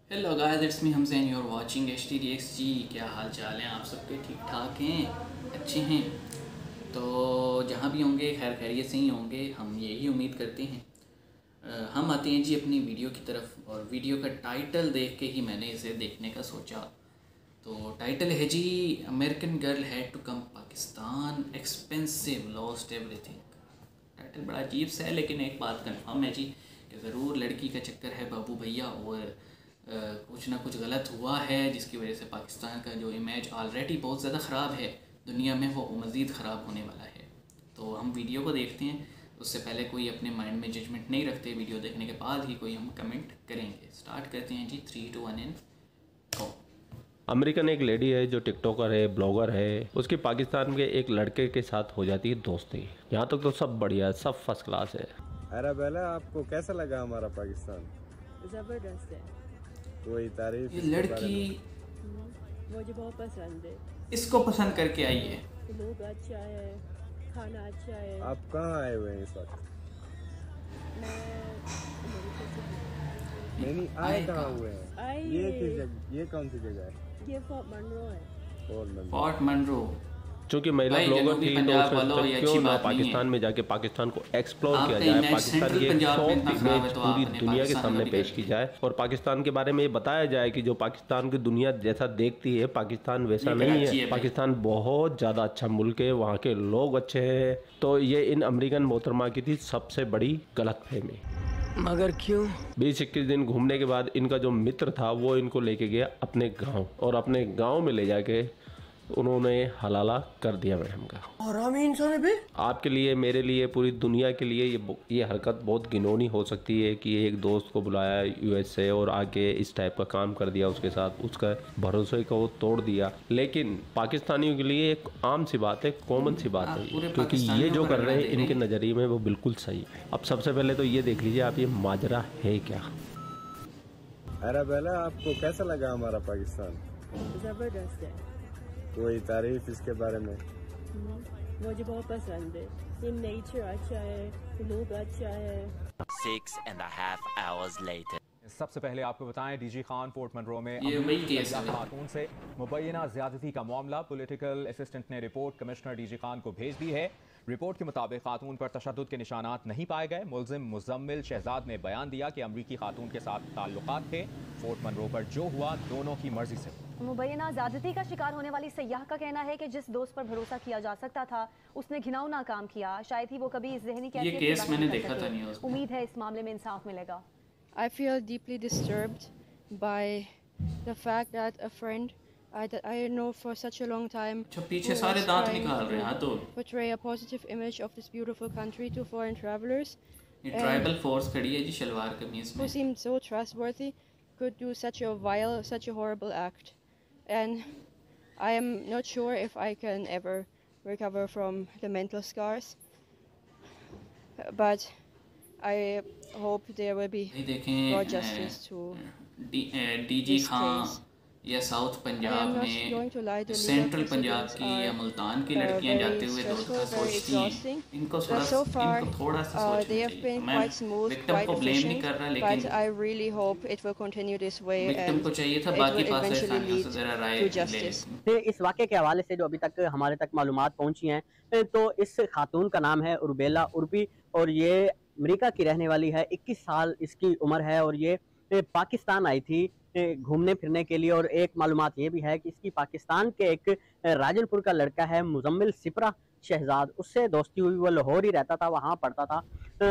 Hello guys, it's me Hamsain, you are watching HTDX जी। क्या हाल चाल हैं आप सबके? ठीक ठाक हैं, अच्छे हैं? तो जहाँ भी होंगे खैर खैरियत से ही होंगे, हम यही उम्मीद करते हैं। हम आते हैं जी अपनी वीडियो की तरफ, और वीडियो का टाइटल देख के ही मैंने इसे देखने का सोचा। तो टाइटल है जी, American girl had to come Pakistan, expensive, lost everything. Title बड़ा अजीब सा है, लेकिन एक बात कंफर्म है जी कि ज़रूर लड़की का चक्कर है बाबू भैया, और कुछ ना कुछ गलत हुआ है जिसकी वजह से पाकिस्तान का जो इमेज ऑलरेडी बहुत ज़्यादा ख़राब है दुनिया में, वो मज़ीद ख़राब होने वाला है। तो हम वीडियो को देखते हैं, उससे पहले कोई अपने माइंड में जजमेंट नहीं रखते, वीडियो देखने के बाद ही कोई हम कमेंट करेंगे। स्टार्ट करते हैं जी, 3 2 1 एंड गो। अमेरिकन एक लेडी है जो टिकटॉकर है, ब्लॉगर है। उसकी पाकिस्तान के एक लड़के के साथ हो जाती है दोस्ती। यहाँ तक तो सब बढ़िया है, सब फर्स्ट क्लास है। अरेबेला, आपको कैसा लगा हमारा पाकिस्तान? जबरदस्त है। कोई तारीफ ये इसके बारे लड़की में? मुझे बहुत पसंद है। इसको पसंद करके आई है। लोग अच्छा है, खाना अच्छा है। आप कहाँ आए हुए हैं इस वक्त? मैं अमेरिका से हूँ। नहीं, आए कहाँ हुए हैं? आए ये किस जगह, ये कौन सी जगह है? ये फोर्ट मनरो है। फोर्ट मनरो। चूंकि महिला भाई, ब्लॉगर जनूबी थी तो पंजाब उसने वालों, सोचा ये अच्छी क्यों ना बात नहीं पाकिस्तान है। में जाके पाकिस्तान को एक्सप्लोर किया आपका जाए, इमेज पाकिस्तान सेंट्रल की एक पंजाब में सॉफ्ट इतना ख़राब है इमेज तो पूरी आपने दुनिया के पाकिस्तान सामने का पेश बिगाड़ की दिया। जाए और पाकिस्तान के बारे में ये बताया जाए कि जो पाकिस्तान की दुनिया जैसा देखती है पाकिस्तान वैसा ये नहीं कराची है। है भाई। पाकिस्तान बहुत ज़्यादा अच्छा मुल्क है, वहाँ के लोग अच्छे हैं। तो ये इन अमेरिकन मोहतरमा की थी सबसे बड़ी गलतफहमी। मगर क्यों? 20-21 दिन घूमने के बाद इनका जो मित्र था वो इनको लेके गया अपने गांव, और अपने गांव में ले जाके उन्होंने हलाला कर दिया मैडम का। हरामी इंसान है बे। आपके लिए, मेरे लिए, पूरी दुनिया के लिए ये हरकत बहुत घिनौनी हो सकती है कि एक दोस्त को बुलाया US से और आके इस टाइप का काम कर दिया उसके साथ, उसका भरोसे को तोड़ दिया। लेकिन पाकिस्तानियों के लिए एक आम सी बात है, कॉमन सी बात आप है, पूरे क्योंकि ये पाकिस्तानियों जो को कर रहे हैं रगड़ा दे इनके रहे हैं। नज़रिए में वो बिल्कुल सही है। अब सबसे पहले तो ये देख लीजिए आप, ये माजरा है क्या। अरेबेला, आपको कैसा लगा हमारा पाकिस्तान? जबरदस्त है। कोई तारीफ इसके बारे में? मुझे बहुत पसंद है। ये नेचर अच्छा है, लोग अच्छा है। 6.5 hours later. सबसे पहले आपको बताएं, डीजी खान फोर्ट मनरो में ये वही केस है। खातून से मुबैना ज्यादती का मामला। पॉलिटिकल असिस्टेंट ने रिपोर्ट कमिश्नर डीजी खान को भेज दी है। रिपोर्ट के मुताबिक खातून पर तशद्दुद के निशानात नहीं पाए गए। मुल्जिम मुजम्मिल शहजाद ने बयान दिया कि अमरीकी खातून के साथ ताल्लुकात थे। फोर्ट मनरो पर जो हुआ दोनों की मर्जी से। मुबैना ज़्यादती का शिकार होने वाली सयाह का कहना है कि जिस दोस्त पर भरोसा किया जा सकता था उसने घिनौना काम किया। शायद ही वो कभी इस ज़हनी कैफियत केस से बाहर मैंने निकल देखा था सके। न्यूज़ में। उम्मीद है इस मामले में इंसाफ मिलेगा। I feel deeply disturbed by the fact that a friend that I know for such a long time अच्छा, पीछे who सारे was दांत trying निकाल रहे हैं। हाँ, तो to portray a positive image of this beautiful country to foreign travelers ये ट्राइबल फोर्स खड़ी है जी शलवार कमीज who में। seemed so trustworthy could do such a vile, such a horrible act. And I am not sure if I can ever recover from the mental scars. But I hope there will be भाई देखें, brought justice to DG this Khan case. या south I am Punjab not going to lie, में the legal central Punjab proceedings की या are Multan की लड़कियां very जाते हुए दो stressful, दफा very सोचती हैं। exhausting. इनको But so far, थोड़ा सा they सोचना have been चाहिए। मैं quite smooth, विक्टिम quite को ब्लेम नहीं efficient, कर रहा, but लेकिन I really hope it will continue this way victim and को चाहिए था it बाकी will पास eventually से lead जरा राय to ले justice. लें। इस वाक़े के हवाले से जो अभी तक हमारे तक मालूमात पहुंची हैं, तो इस खातून का नाम है उर्बेला उर्बी, और ये अमेरिका की रहने वाली है। 21 साल इसकी उम्र है, और ये पाकिस्तान आई थी घूमने फिरने के लिए। और एक मालूमात ये भी है कि इसकी पाकिस्तान के एक राजनपुर का लड़का है मुजम्मिल सिपरा शहजाद, उससे दोस्ती हुई। वो लाहौर ही रहता था, वहाँ पढ़ता था।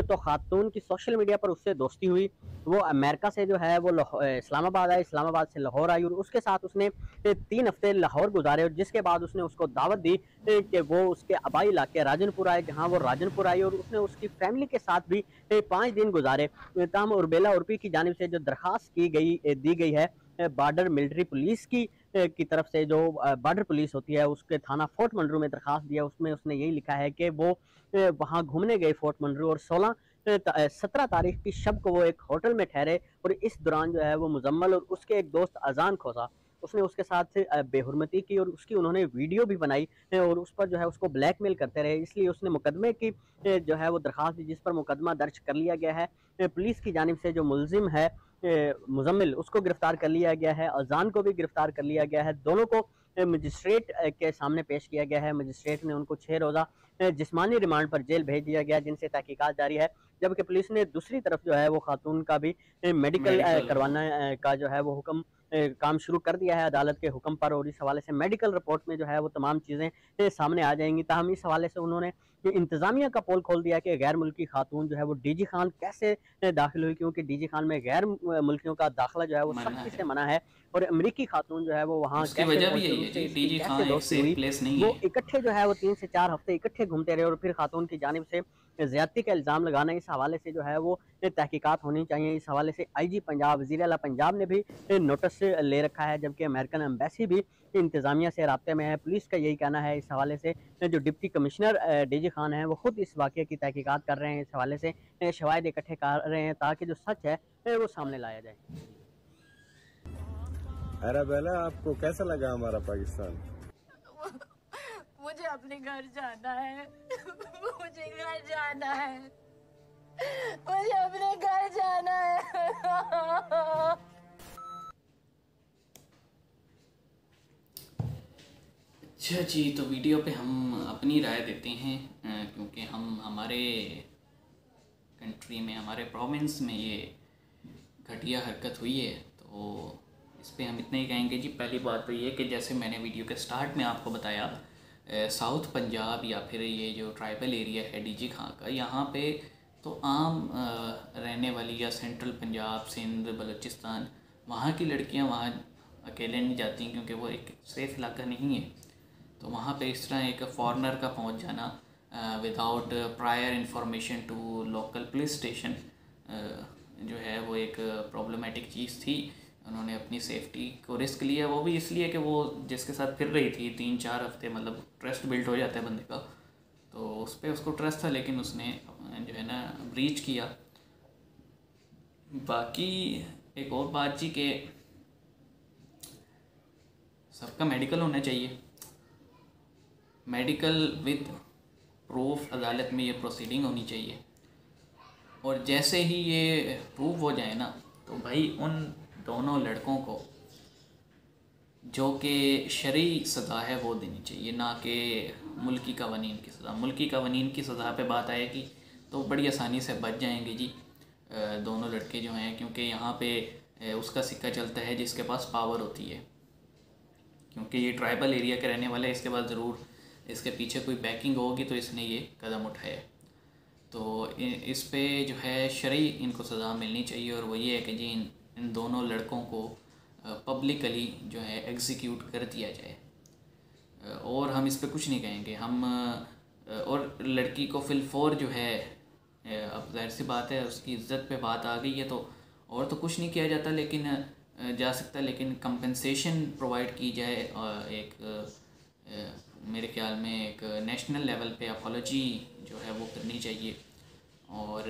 तो खातून की सोशल मीडिया पर उससे दोस्ती हुई। वो अमेरिका से जो है वो इस्लामाबाद आई, इस्लामाबाद से लाहौर आई, और उसके साथ उसने 3 हफ्ते लाहौर गुजारे। और जिसके बाद उसने उसको दावत दी कि वो उसके आबाई इलाके राजनपुर आए, जहाँ वो राजनपुर आई, और उसने उसकी फैमिली के साथ भी 5 दिन गुजारे। तमाम उर्बेला उर्बी की जानिब से जो दरख्वास्त दी गई है बॉर्डर मिलिट्री पुलिस की तरफ से, जो बॉर्डर पुलिस होती है, उसके थाना फोर्ट मनरो में दरख्वास्त दिया। उसमें उसने यही लिखा है कि वो वहाँ घूमने गए फोर्ट मनरो, और 17 तारीख की शब को वो एक होटल में ठहरे, और इस दौरान जो है वो मुजम्मल और उसके एक दोस्त अजान खोसा, उसने उसके साथ बेहुरमती की, और उसकी उन्होंने वीडियो भी बनाई, और उस पर जो है उसको ब्लैकमेल करते रहे। इसलिए उसने मुकदमे की जो है वो दरख्वास्त दी, जिस पर मुकदमा दर्ज कर लिया गया है। पुलिस की जानिब से जो मुलजिम है मुजम्मिल उसको गिरफ्तार कर लिया गया है, अजान को भी गिरफ्तार कर लिया गया है। दोनों को मजिस्ट्रेट के सामने पेश किया गया है। मजिस्ट्रेट ने उनको 6 रोज़ा जिस्मानी रिमांड पर जेल भेज दिया गया, जिनसे तहकीकात जारी है। जबकि पुलिस ने दूसरी तरफ जो है वो खातून का भी मेडिकल करवाना का जो है वो हुक्म काम शुरू कर दिया है अदालत के हुक्म पर, और इस हवाले से मेडिकल रिपोर्ट में जो है वो तमाम चीज़ें सामने आ जाएंगी। ताहम इस हवाले से उन्होंने इंतज़ामिया का पोल खोल दिया कि गैर मुल्की खातून जो है वो डीजी खान कैसे दाखिल हुई, क्योंकि डीजी खान में गैर मुल्कियों का दाखिला जो है वो सख्ती से मना है, और अमरीकी खातून जो है वो वहाँ वो इकट्ठे जो है वो 3 से 4 हफ्ते इकट्ठे घूमते रहे, और फिर खातून की जानिब से ज़्यादती का इल्ज़ाम लगाना, इस हवाले से जो है वो तहकीकात होनी चाहिए। इस हवाले से IG पंजाब, वज़ीर आला पंजाब ने भी नोटिस ले रखा है, जबकि अमेरिकन एम्बेसी भी इंतज़ामिया से राब्ते में है। पुलिस का यही कहना है। इस हवाले से जो डिप्टी कमिश्नर डीजी खान हैं वो ख़ुद इस वाक़े की तहकीकात कर रहे हैं, इस हवाले से शवाहिद इकट्ठे कर रहे हैं ताकि जो सच है वो सामने लाया जाए। अरेबेला, आपको कैसा लगा हमारा पाकिस्तान? मुझे अपने घर जाना है। मुझे घर जाना है। मुझे अपने घर जाना है। अच्छा जी, तो वीडियो पे हम अपनी राय देते हैं, क्योंकि हम हमारे कंट्री में, हमारे प्रोविंस में ये घटिया हरकत हुई है, तो इस पे हम इतना ही कहेंगे जी। पहली बात तो ये कि जैसे मैंने वीडियो के स्टार्ट में आपको बताया, साउथ पंजाब या फिर ये जो ट्राइबल एरिया है डीजी खां का, यहाँ पे तो आम रहने वाली, या सेंट्रल पंजाब, सिंध, बलूचिस्तान, वहाँ की लड़कियाँ वहाँ अकेले नहीं जाती, क्योंकि वो एक सेफ़ इलाका नहीं है। तो वहाँ पे इस तरह एक फॉरेनर का पहुँच जाना without prior information to local police station जो है वो एक प्रॉब्लमेटिक चीज़ थी। उन्होंने अपनी सेफ्टी को रिस्क लिया, वो भी इसलिए कि वो जिसके साथ फिर रही थी 3-4 हफ्ते, मतलब ट्रस्ट बिल्ड हो जाता है बंदे का, तो उस पर उसको ट्रस्ट था, लेकिन उसने जो है ना ब्रीच किया। बाकी एक और बात जी कि सबका मेडिकल होना चाहिए, मेडिकल विद प्रूफ, अदालत में ये प्रोसीडिंग होनी चाहिए, और जैसे ही ये प्रूफ हो जाए ना, तो भाई उन दोनों लड़कों को जो कि शरई सज़ा है वो देनी चाहिए, ना कि मुल्की कवानीन की सज़ा। मुल्की कवानीन की सज़ा पे बात आएगी तो बड़ी आसानी से बच जाएंगे जी दोनों लड़के जो हैं, क्योंकि यहाँ पे उसका सिक्का चलता है जिसके पास पावर होती है, क्योंकि ये ट्राइबल एरिया के रहने वाले, इसके बाद ज़रूर इसके पीछे कोई बैकिंग होगी तो इसने ये कदम उठाया। तो इस पे जो है शरई इनको सज़ा मिलनी चाहिए, और वो ये है कि जी इन दोनों लड़कों को पब्लिकली जो है एग्जीक्यूट कर दिया जाए, और हम इस पे कुछ नहीं कहेंगे हम। और लड़की को फिलफोर जो है, अब जाहिर सी बात है उसकी इज़्ज़त पे बात आ गई है, तो और तो कुछ नहीं किया जाता लेकिन जा सकता, लेकिन कंपनसेशन प्रोवाइड की जाए। एक मेरे ख्याल में एक नेशनल लेवल पे अपोलॉजी जो है वो करनी चाहिए, और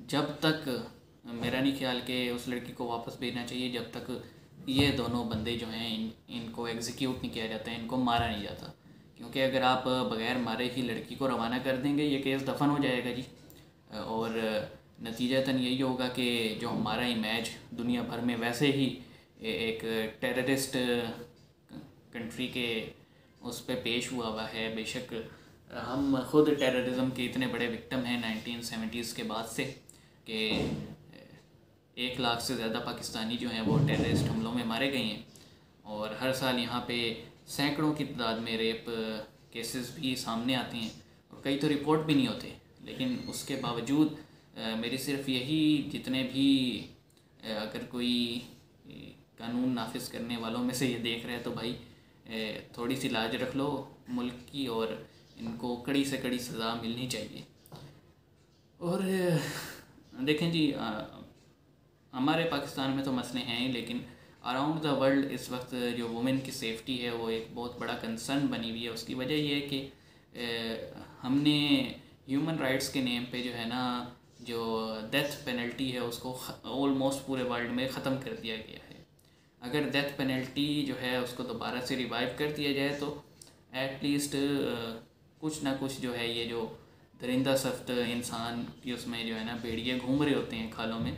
जब तक मेरा नहीं ख्याल कि उस लड़की को वापस भेजना चाहिए जब तक ये दोनों बंदे जो हैं इनको एग्जीक्यूट नहीं किया जाता, इनको मारा नहीं जाता, क्योंकि अगर आप बग़ैर मारे ही लड़की को रवाना कर देंगे ये केस दफन हो जाएगा जी, और नतीजतन यही होगा कि जो हमारा इमेज दुनिया भर में वैसे ही एक टेररिस्ट कंट्री के उस पर पेश हुआ है। बेशक हम ख़ुद टेररिज़म के इतने बड़े विक्टिम हैं 1970s के बाद से कि 1 लाख से ज़्यादा पाकिस्तानी जो हैं वो टेररिस्ट हमलों में मारे गए हैं, और हर साल यहाँ पे सैकड़ों की तादाद में रेप केसेस भी सामने आते हैं, और कई तो रिपोर्ट भी नहीं होते। लेकिन उसके बावजूद मेरी सिर्फ यही, जितने भी अगर कोई कानून नाफिज करने वालों में से ये देख रहे हैं तो भाई थोड़ी सी लाज रख लो मुल्क की, और इनको कड़ी से कड़ी सज़ा मिलनी चाहिए। और देखें जी, हमारे पाकिस्तान में तो मसले हैं ही, लेकिन अराउंड द वर्ल्ड इस वक्त जो वुमेन की सेफ्टी है वो एक बहुत बड़ा कंसर्न बनी हुई है। उसकी वजह ये है कि हमने ह्यूमन राइट्स के नेम पे जो है ना, जो डेथ पेनल्टी है उसको ऑलमोस्ट पूरे वर्ल्ड में ख़त्म कर दिया गया है। अगर डेथ पेनल्टी जो है उसको दोबारा से रिवाइव कर दिया जाए तो एटलीस्ट कुछ ना कुछ जो है, ये जो दरिंदा सख्त इंसान की उसमें जो है ना भेड़िए घूम रहे होते हैं खालों में,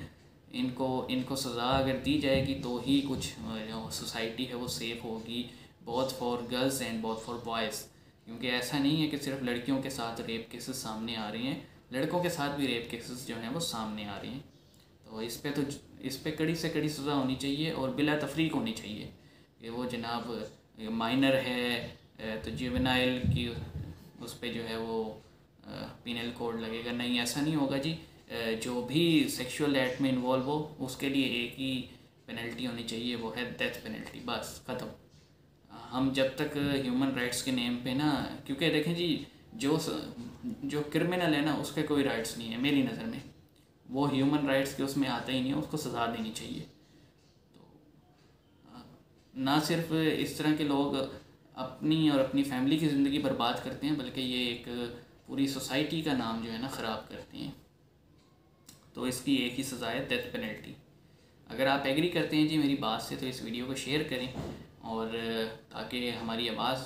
इनको सज़ा अगर दी जाएगी तो ही कुछ जो सोसाइटी है वो सेफ़ होगी, both for girls and both for boys. क्योंकि ऐसा नहीं है कि सिर्फ लड़कियों के साथ रेप केसेस सामने आ रही हैं, लड़कों के साथ भी रेप केसेस जो हैं वो सामने आ रही हैं। तो इस पे कड़ी से कड़ी सज़ा होनी चाहिए और बिला तफरीक होनी चाहिए कि वो जनाब माइनर है तो जुवेनाइल की उस पे जो है वो पीनल कोड लगेगा। नहीं, ऐसा नहीं होगा जी। जो भी सेक्सुअल एक्ट में इन्वॉल्व हो उसके लिए एक ही पेनल्टी होनी चाहिए, वो है डेथ पेनल्टी। बस ख़त्म। हम जब तक ह्यूमन राइट्स के नेम पे ना, क्योंकि देखें जी जो क्रिमिनल है ना उसके कोई राइट्स नहीं है मेरी नज़र में, वो ह्यूमन राइट्स के उसमें आता ही नहीं है, उसको सज़ा देनी चाहिए। तो ना सिर्फ इस तरह के लोग अपनी और अपनी फैमिली की ज़िंदगी बर्बाद करते हैं, बल्कि ये एक पूरी सोसाइटी का नाम जो है ना ख़राब करते हैं। तो इसकी एक ही सज़ा है, डेथ पेनल्टी। अगर आप एग्री करते हैं जी मेरी बात से तो इस वीडियो को शेयर करें, और ताकि हमारी आवाज़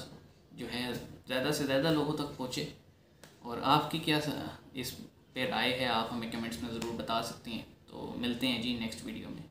जो है ज़्यादा से ज़्यादा लोगों तक पहुँचे। और आपकी क्या इस पे राय है, आप हमें कमेंट्स में ज़रूर बता सकते हैं। तो मिलते हैं जी नेक्स्ट वीडियो में।